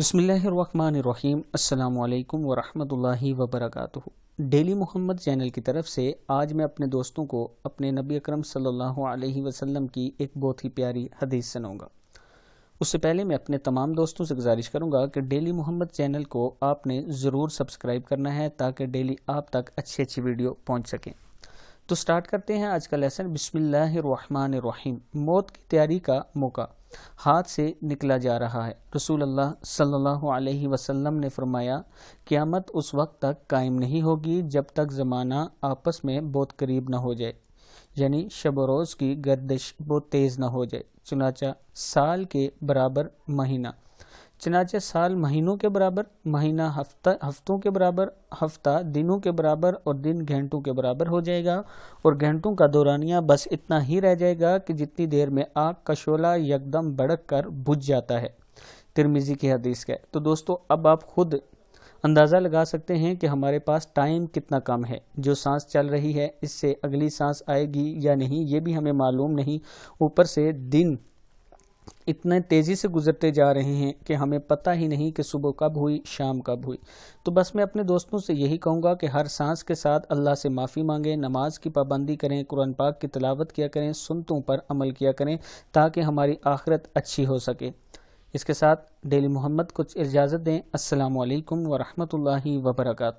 बिस्मिल्लाहिर्रहमानिर्रहीम। अस्सलाम वालेकुम वरहमतुल्लाहि वबरकातुहू। डेली मोहम्मद चैनल की तरफ से आज मैं अपने दोस्तों को अपने नबी अकरम सल्लल्लाहु अलैहि वसल्लम की एक बहुत ही प्यारी हदीस सुनाऊंगा। उससे पहले मैं अपने तमाम दोस्तों से गुजारिश करूंगा कि डेली मोहम्मद चैनल को आपने ज़रूर सब्सक्राइब करना है ताकि डेली आप तक अच्छी अच्छी वीडियो पहुँच सकें। तो स्टार्ट करते हैं आज का लेसन। बिस्मिल्लाहिर्रहमानिर्रहीम। मौत की तैयारी का मौका हाथ से निकला जा रहा है। रसूल अल्लाह सल्लल्लाहु अलैहि वसल्लम ने फरमाया, क़यामत उस वक्त तक कायम नहीं होगी जब तक ज़माना आपस में बहुत करीब न हो जाए, यानी शब व रोज़ की गर्दिश बहुत तेज़ न हो जाए। चुनाचा साल के बराबर महीना, चनाचे साल महीनों के बराबर, महीना हफ्तों के बराबर, हफ्ता दिनों के बराबर और दिन घंटों के बराबर हो जाएगा और घंटों का दौरानिया बस इतना ही रह जाएगा कि जितनी देर में आग का शोला यकदम भड़क कर बुझ जाता है। तिरमिज़ी की हदीस है। तो दोस्तों अब आप खुद अंदाज़ा लगा सकते हैं कि हमारे पास टाइम कितना कम है। जो सांस चल रही है इससे अगली सांस आएगी या नहीं ये भी हमें मालूम नहीं। ऊपर से दिन इतने तेज़ी से गुजरते जा रहे हैं कि हमें पता ही नहीं कि सुबह कब हुई शाम कब हुई। तो बस मैं अपने दोस्तों से यही कहूँगा कि हर सांस के साथ अल्लाह से माफ़ी मांगें, नमाज की पाबंदी करें, कुरान पाक की तिलावत किया करें, सुन्नतों पर अमल किया करें ताकि हमारी आखिरत अच्छी हो सके। इसके साथ डेली मोहम्मद कुछ इजाज़त दें। अस्सलामु अलैकुम वरहमतुल्लाहि वबरकातुहू।